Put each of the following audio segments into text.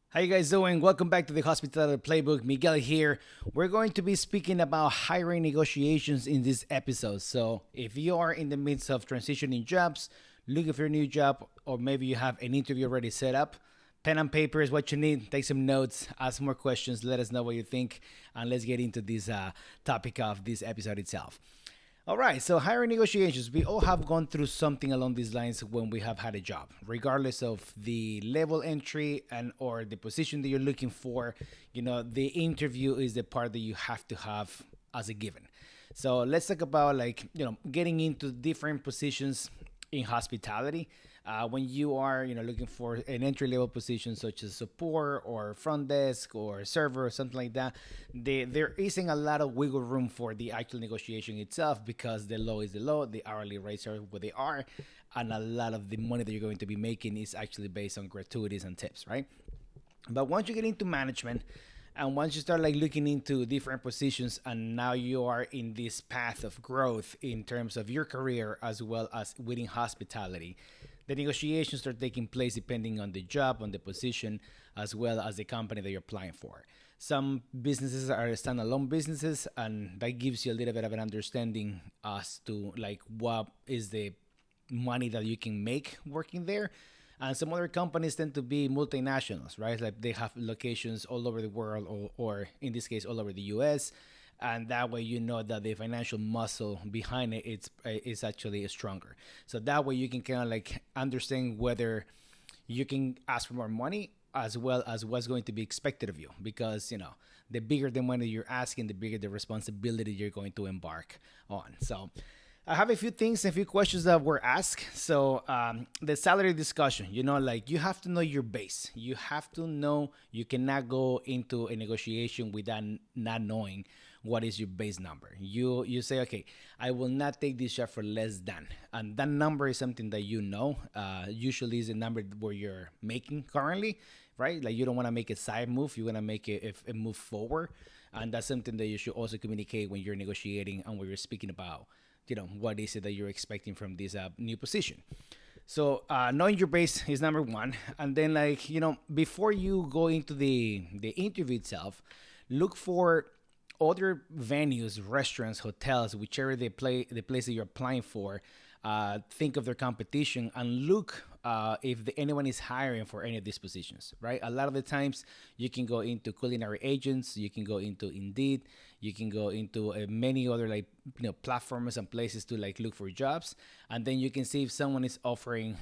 How you guys doing? Welcome back to the Hospitality Playbook. Miguel here. We're going to be speaking about hiring negotiations in this episode. So, if you are in the midst of transitioning jobs, looking for a new job, or maybe you have an interview already set up, pen and paper is what you need. Take some notes, ask more questions, let us know what you think, and let's get into this topic of this episode itself. All right, so hiring negotiations. We all have gone through something along these lines when we have had a job, regardless of the level entry and or the position that you're looking for. The interview is the part that you have to have as a given. So let's talk about getting into different positions in hospitality. When you are looking for an entry level position such as support or front desk or server or something like that, there isn't a lot of wiggle room for the actual negotiation itself because the law is the law, the hourly rates are what they are, and a lot of the money that you're going to be making is actually based on gratuities and tips, right? But once you get into management, and once you start looking into different positions, and now you are in this path of growth in terms of your career as well as within hospitality, the negotiations start taking place depending on the job, on the position, as well as the company that you're applying for. Some businesses are standalone businesses, and that gives you a little bit of an understanding as to what is the money that you can make working there. And some other companies tend to be multinationals, right? Like they have locations all over the world, or in this case, all over the US. And that way, you know that the financial muscle behind it is actually stronger. So that way, you can kind of understand whether you can ask for more money as well as what's going to be expected of you, because the bigger the money you're asking, the bigger the responsibility you're going to embark on. So I have a few things, a few questions that were asked. So the salary discussion, you have to know your base. You have to know you cannot go into a negotiation without not knowing what is your base number. You say, okay, I will not take this job for less than, and that number is something that usually is a number where you're making currently, right? Like you don't want to make a side move, you want to make a move forward, and that's something that you should also communicate when you're negotiating and when you're speaking about what is it that you're expecting from this new position. So knowing your base is number one, and then before you go into the interview itself, look for other venues, restaurants, hotels, whichever the place that you're applying for. Think of their competition and look if anyone is hiring for any of these positions, right? A lot of the times you can go into culinary agents, you can go into Indeed, you can go into many other platforms and places to look for jobs, and then you can see if someone is offering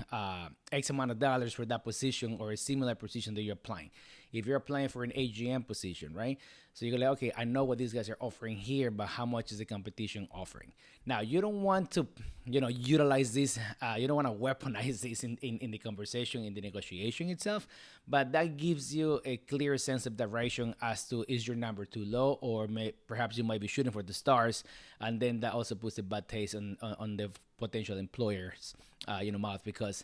X amount of dollars for that position or a similar position that you're applying. If you're applying for an AGM position, right? So you go okay, I know what these guys are offering here, but how much is the competition offering? Now, you don't want to, utilize this. You don't want to weaponize this in the conversation, in the negotiation itself, but that gives you a clear sense of direction as to is your number too low, or perhaps you might be shooting for the stars, and then that also puts a bad taste on the potential employers, mouth, because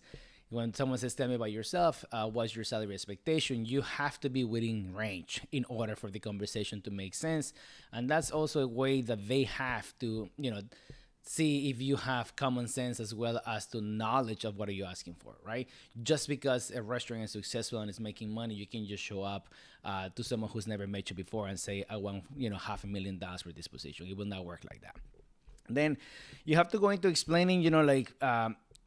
when someone says, tell me about yourself, what's your salary expectation, you have to be within range in order for the conversation to make sense. And that's also a way that they have to, see if you have common sense as well as to knowledge of what are you asking for, right? Just because a restaurant is successful and is making money, you can just show up to someone who's never met you before and say, I want, $500,000 for this position. It will not work like that. Then you have to go into explaining,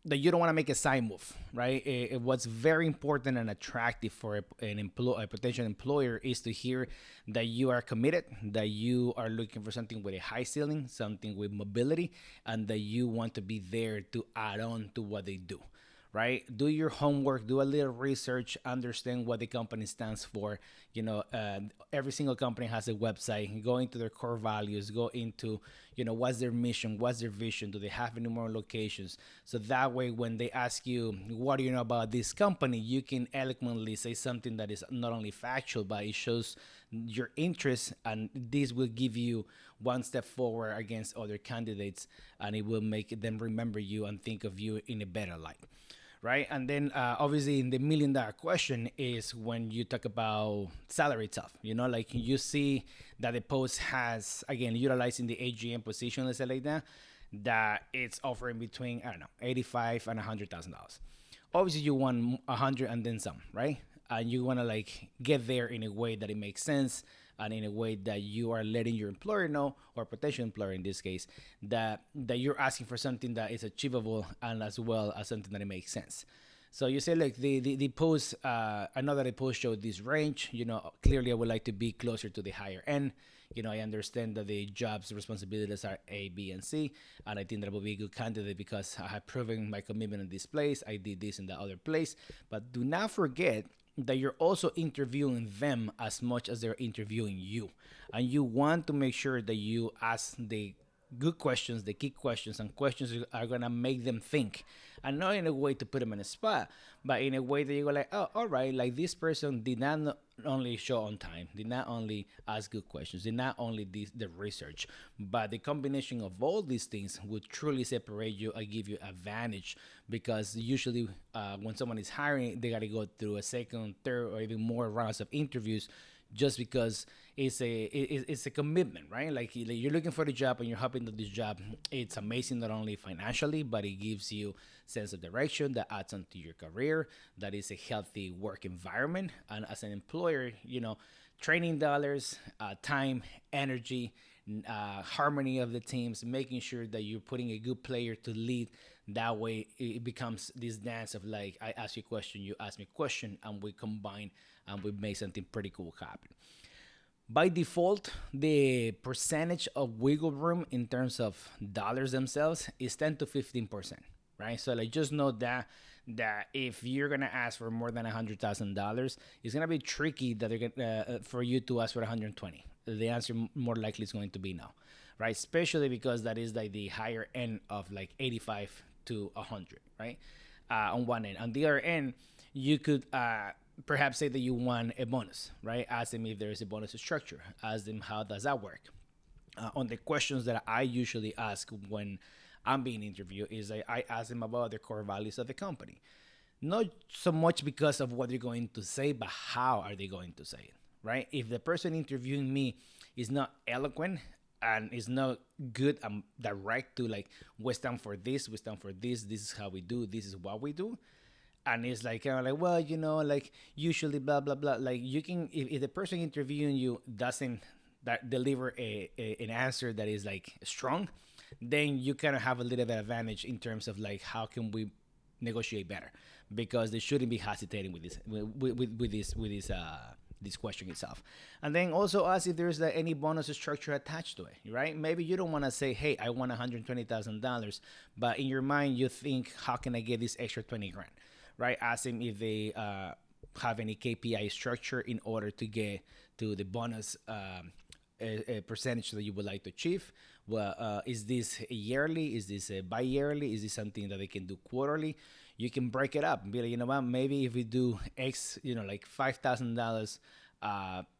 that you don't want to make a side move, right? What's very important and attractive for a potential employer is to hear that you are committed, that you are looking for something with a high ceiling, something with mobility, and that you want to be there to add on to what they do, right? Do your homework, do a little research, understand what the company stands for. Every single company has a website. Go into their core values, go into, what's their mission, what's their vision, do they have any more locations? So that way, when they ask you, what do you know about this company, you can eloquently say something that is not only factual, but it shows your interest, and this will give you one step forward against other candidates, and it will make them remember you and think of you in a better light, right? And then obviously, the $1 million question is when you talk about salary itself. You see that the post has, again, utilizing the AGM position, let's say like that, that it's offering between, I don't know, 85 and $100,000. Obviously, you want 100 and then some, right? and you want to like get there in a way that it makes sense and in a way that you are letting your employer know, or potential employer in this case, that you're asking for something that is achievable and as well as something that it makes sense. So you say like the post, I know that the post showed this range. Clearly I would like to be closer to the higher end. I understand that the job's responsibilities are A, B, and C, and I think that I will be a good candidate because I have proven my commitment in this place. I did this in the other place. But do not forget that you're also interviewing them as much as they're interviewing you. And you want to make sure that you ask the good questions, the key questions, and questions that are gonna make them think, and not in a way to put them in a spot, but in a way that you go like, oh, all right, like this person did not only show on time, did not only ask good questions, did not only the research, but the combination of all these things would truly separate you and give you advantage. Because usually, when someone is hiring, they gotta go through a second, third, or even more rounds of interviews just because it's a commitment, right? Like you're looking for the job and you're hoping that this job, it's amazing not only financially, but it gives you sense of direction that adds on to your career, that is a healthy work environment. And as an employer, training dollars, time, energy, harmony of the teams, making sure that you're putting a good player to lead. That way it becomes this dance of like, I ask you a question, you ask me a question, and we combine and we make something pretty cool happen. By default, the percentage of wiggle room in terms of dollars themselves is 10 to 15%, right? So like just know that if you're gonna ask for more than $100,000, it's gonna be tricky that they're gonna for you to ask for 120. The answer more likely is going to be no, right? Especially because that is like the higher end of like 85 to 100, right? On one end. On the other end, you could perhaps say that you want a bonus, right? Ask them if there is a bonus structure. Ask them how does that work. On the questions that I usually ask when I'm being interviewed is I ask them about the core values of the company. Not so much because of what they're going to say, but how are they going to say it, right? If the person interviewing me is not eloquent and is not good and direct to like, we stand for this, this is how we do, this is what we do. And it's like, well, like usually blah, blah, blah. Like you can, if the person interviewing you doesn't deliver an answer that is like strong, then you kind of have a little bit of advantage in terms of like, how can we negotiate better? Because they shouldn't be hesitating with this question itself. And then also ask if there's any bonus structure attached to it, right? Maybe you don't want to say, hey, I want $120,000, but in your mind you think, how can I get this extra 20 grand, right? Ask them if they have any KPI structure in order to get to the bonus a percentage that you would like to achieve. Well, is this yearly? Is this bi-yearly? Is this something that they can do quarterly? You can break it up and be like, you know what, maybe if we do X, like $5,000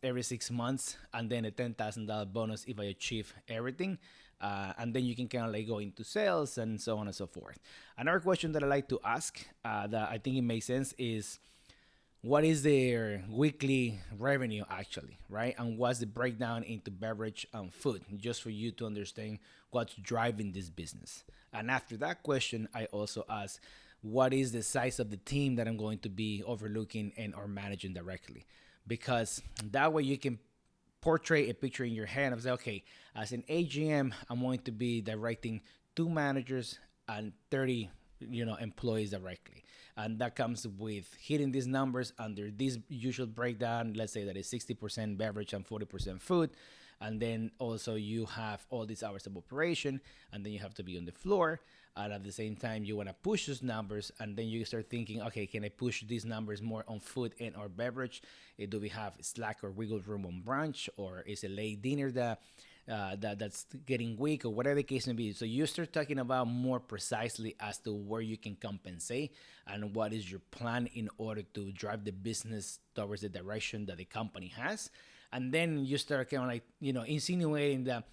every 6 months, and then a $10,000 bonus if I achieve everything. And then you can kind of like go into sales and so on and so forth. Another question that I like to ask that I think it makes sense is, what is their weekly revenue actually, right? And what's the breakdown into beverage and food, just for you to understand what's driving this business. And after that question, I also ask, what is the size of the team that I'm going to be overlooking and or managing directly? Because that way you can portray a picture in your head of say, okay, as an AGM, I'm going to be directing 2 managers and 30 employees directly. And that comes with hitting these numbers under this usual breakdown. Let's say that is 60% beverage and 40% food. And then also you have all these hours of operation, and then you have to be on the floor. And at the same time, you want to push those numbers, and then you start thinking, okay, can I push these numbers more on food and or beverage? Do we have slack or wiggle room on brunch, or is it late dinner that's getting weak, or whatever the case may be? So you start talking about more precisely as to where you can compensate and what is your plan in order to drive the business towards the direction that the company has. And then you start kind of like, insinuating that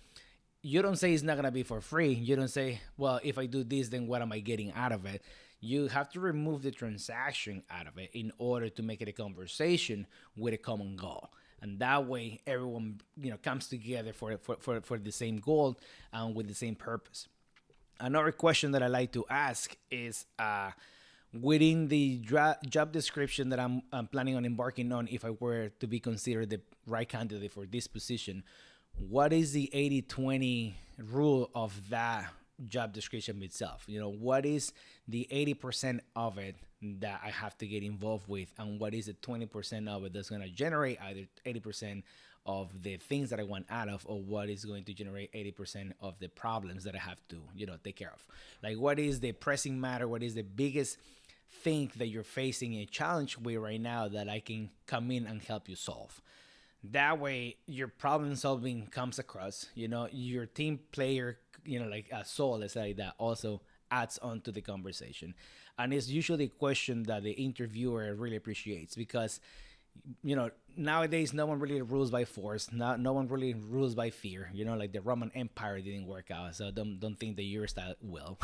you don't say it's not going to be for free. You don't say, well, if I do this, then what am I getting out of it? You have to remove the transaction out of it in order to make it a conversation with a common goal. And that way everyone, comes together for the same goal and with the same purpose. Another question that I like to ask is, within the job description that I'm planning on embarking on, if I were to be considered the right candidate for this position, what is the 80/20 rule of that job description itself? What is the 80% of it that I have to get involved with, and what is the 20% of it that's going to generate either 80% of the things that I want out of, or what is going to generate 80% of the problems that I have to, take care of. Like, what is the pressing matter? What is the biggest thing that you're facing a challenge with right now that I can come in and help you solve? That way your problem solving comes across, your team player, like a soul, let's say, that also adds on to the conversation. And it's usually a question that the interviewer really appreciates, because nowadays no one really rules by force. No one really rules by fear. Like the Roman Empire didn't work out, so don't think that your style will.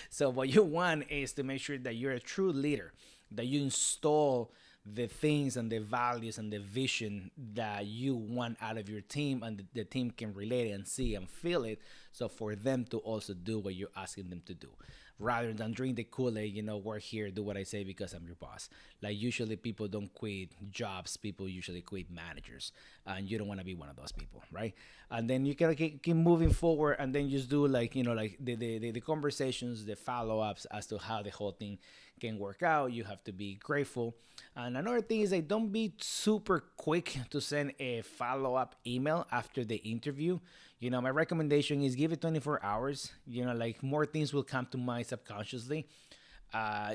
So what you want is to make sure that you're a true leader, that you install the things and the values and the vision that you want out of your team, and the team can relate and see and feel it, so for them to also do what you're asking them to do, rather than drink the Kool-Aid, work here, do what I say because I'm your boss. Like, usually people don't quit jobs, people usually quit managers, and you don't want to be one of those people, right? And then you can keep moving forward, and then just do like, like the conversations, the follow-ups as to how the whole thing can work out. You have to be grateful. And another thing is, like, don't be super quick to send a follow-up email after the interview. My recommendation is give it 24 hours. Like, more things will come to mind subconsciously.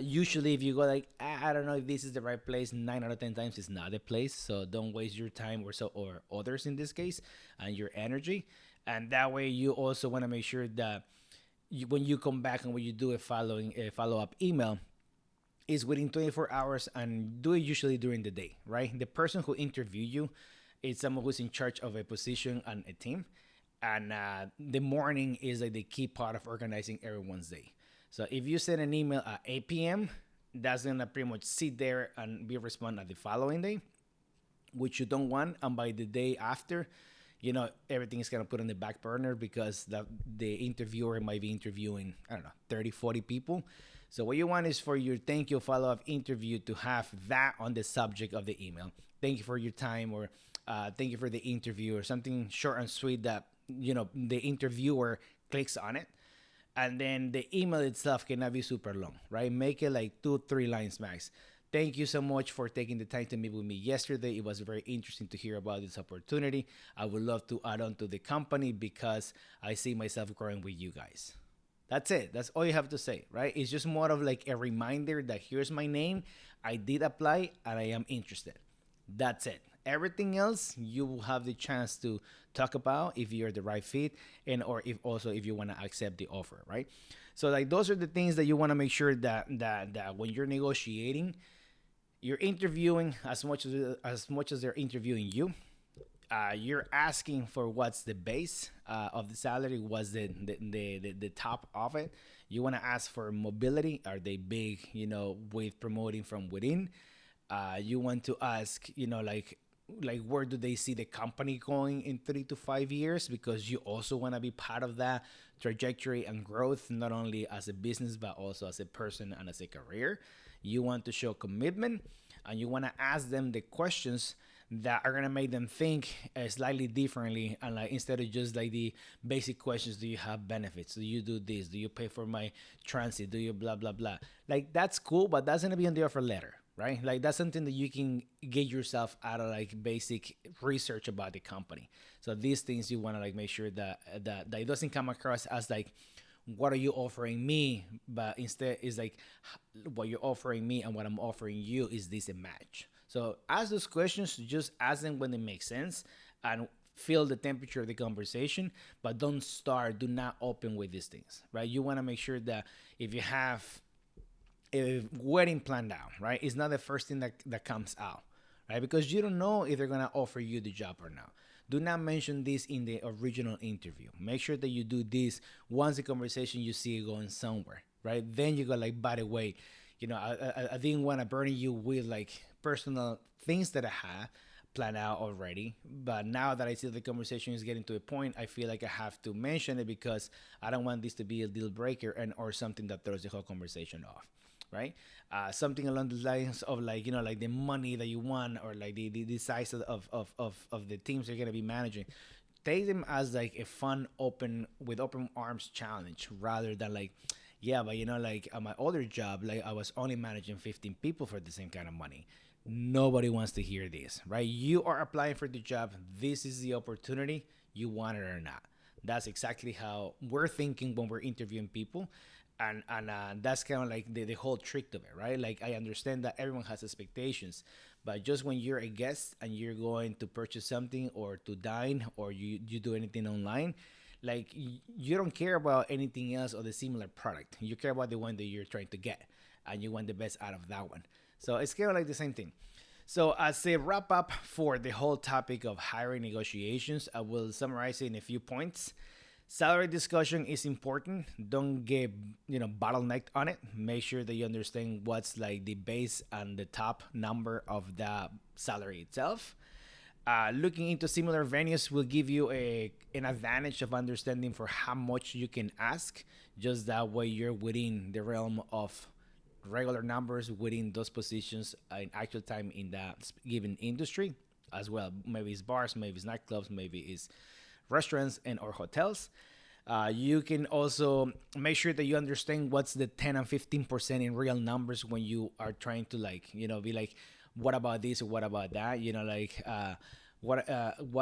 Usually if you go like, I don't know if this is the right place, 9 out of 10 times it's not the place. So don't waste your time, or others in this case, and your energy. And that way you also want to make sure that when you come back and when you do a follow-up email, is within 24 hours, and do it usually during the day, right? The person who interviewed you is someone who's in charge of a position and a team. And the morning is like the key part of organizing everyone's day. So if you send an email at 8 p.m., that's going to pretty much sit there and be responded the following day, which you don't want. And by the day after, everything is going to put on the back burner, because the interviewer might be interviewing, I don't know, 30, 40 people. So what you want is for your thank you follow-up interview to have that on the subject of the email. Thank you for your time, or thank you for the interview, or something short and sweet that, the interviewer clicks on it. And then the email itself cannot be super long, right? Make it like 2-3 lines max. Thank you so much for taking the time to meet with me yesterday. It was very interesting to hear about this opportunity. I would love to add on to the company because I see myself growing with you guys. That's it. That's all you have to say, right? It's just more of like a reminder that here's my name. I did apply and I am interested. That's it. Everything else you will have the chance to talk about if you're the right fit, and or if you want to accept the offer, right? So like, those are the things that you want to make sure that when you're negotiating, you're interviewing as much as they're interviewing you. You're asking for what's the base of the salary, what's the top of it. You want to ask for mobility. Are they big, with promoting from within? You want to ask, like where do they see the company going in 3 to 5 years, because you also want to be part of that trajectory and growth, not only as a business but also as a person and as a career. You want to show commitment, and you want to ask them the questions that are gonna make them think slightly differently, and like, instead of just like the basic questions: do you have benefits, do you do this, do you pay for my transit, do you blah blah blah. Like, that's cool, but that's gonna be on the offer letter, right? Like, that's something that you can get yourself out of, like, basic research about the company. So these things you want to like make sure that it doesn't come across as like, what are you offering me, but instead is like, what you're offering me and what I'm offering you, is this a match? So ask those questions, just ask them when it makes sense, and feel the temperature of the conversation, but do not open with these things, right? You want to make sure that if you have a wedding planned out, right, it's not the first thing that comes out, right? Because you don't know if they're going to offer you the job or not. Do not mention this in the original interview. Make sure that you do this once the conversation you see it going somewhere, right? Then you go like, by the way, I didn't want to burden you with like personal things that I had planned out already, but now that I see the conversation is getting to a point, I feel like I have to mention it, because I don't want this to be a deal breaker or something that throws the whole conversation off. right? Something along the lines of like, like the money that you want, or like the size of the teams you're gonna be managing. Take them as like a fun, open arms challenge, rather than like, yeah, but like at my other job, like I was only managing 15 people for the same kind of money. Nobody wants to hear this, right? You are applying for the job. This is the opportunity. You want it or not. That's exactly how we're thinking when we're interviewing people. And that's kind of like the whole trick of it, right? Like, I understand that everyone has expectations, but just when you're a guest and you're going to purchase something or to dine, or you do anything online, like you don't care about anything else or the similar product. You care about the one that you're trying to get, and you want the best out of that one. So it's kind of like the same thing. So as a wrap up for the whole topic of hiring negotiations, I will summarize it in a few points. Salary discussion is important. Don't get bottlenecked on it. Make sure that you understand what's like the base and the top number of the salary itself. Looking into similar venues will give you an advantage of understanding for how much you can ask. Just that way, you're within the realm of regular numbers within those positions in actual time in that given industry as well. Maybe it's bars, maybe it's nightclubs, maybe it's restaurants and or hotels. You can also make sure that you understand what's the 10 and 15% in real numbers when you are trying to like, be like, what about this or what about that? What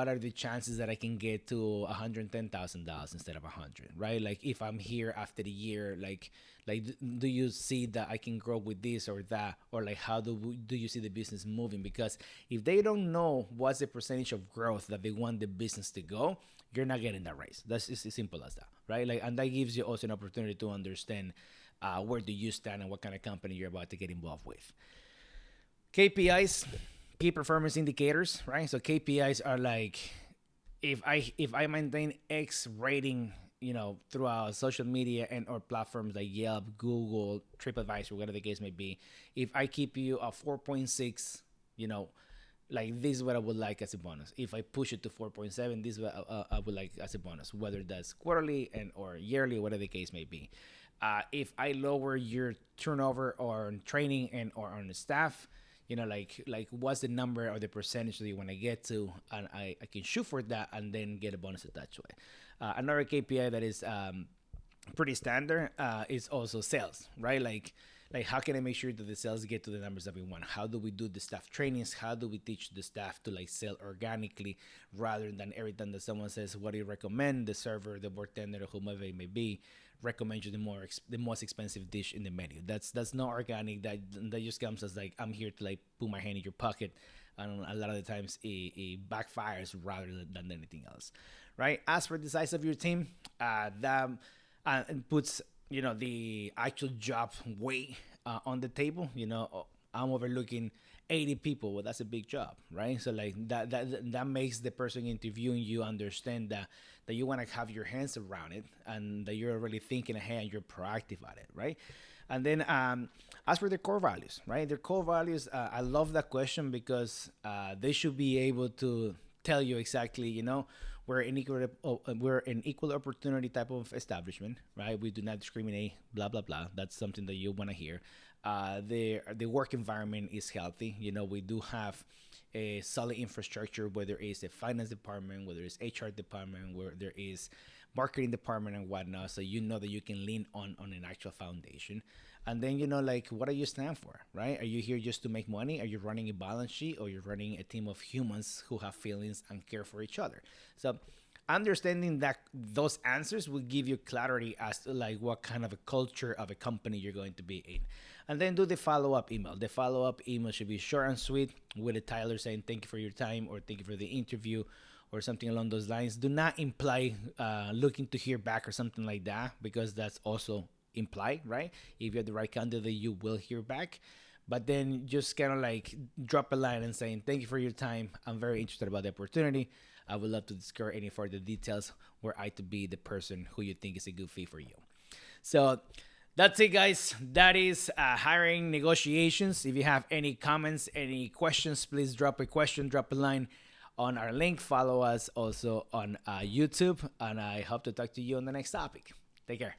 are the chances that I can get to $110,000 instead of 100, right? Like if I'm here after the year, like do you see that I can grow with this or that, or like how do you see the business moving? Because if they don't know what's the percentage of growth that they want the business to go, you're not getting that raise. That's just as simple as that, right? Like, and that gives you also an opportunity to understand where do you stand and what kind of company you're about to get involved with. KPIs, key performance indicators, right? So KPIs are like, if I maintain X rating, throughout social media and or platforms like Yelp, Google, TripAdvisor, whatever the case may be, if I keep you a 4.6, like this is what I would like as a bonus. If I push it to 4.7, this is what I would like as a bonus, whether that's quarterly and or yearly, whatever the case may be. If I lower your turnover on training and or on the staff, like what's the number or the percentage that you want to get to, and I can shoot for that and then get a bonus attached to it. Another KPI that is pretty standard is also sales, right? Like how can I make sure that the sales get to the numbers that we want? How do we do the staff trainings? How do we teach the staff to like sell organically, rather than every time that someone says, what do you recommend? The server, the bartender, or whomever it may be, recommend you the most expensive dish in the menu. That's not organic. That just comes as like, I'm here to like put my hand in your pocket, and a lot of the times it backfires rather than anything else, right? As for the size of your team, that puts the actual job weight on the table. I'm overlooking 80 people. Well, that's a big job, right? So like that makes the person interviewing you understand that you want to have your hands around it, and that you're really thinking ahead and you're proactive at it, right? And then as for the core values, right? The core values, I love that question, because they should be able to tell you exactly, we're an equal opportunity type of establishment, right? We do not discriminate, blah blah blah. That's something that you want to hear. The work environment is healthy. We do have a solid infrastructure, whether it's a finance department, whether it's HR department, where there is marketing department and whatnot. So that you can lean on an actual foundation. And then, like, what do you stand for, right? Are you here just to make money? Are you running a balance sheet, or you're running a team of humans who have feelings and care for each other? So understanding that those answers will give you clarity as to like what kind of a culture of a company you're going to be in. And then do the follow-up email. The follow-up email should be short and sweet, with a Tyler saying thank you for your time, or thank you for the interview, or something along those lines. Do not imply looking to hear back or something like that, because that's also implied, right? If you have the right candidate, you will hear back. But then just kind of like drop a line and saying thank you for your time. I'm very interested about the opportunity. I would love to discuss any further details, were I to be the person who you think is a good fit for you. So that's it, guys. That is hiring negotiations. If you have any comments, any questions, please drop a question, drop a line on our link. Follow us also on YouTube, and I hope to talk to you on the next topic. Take care.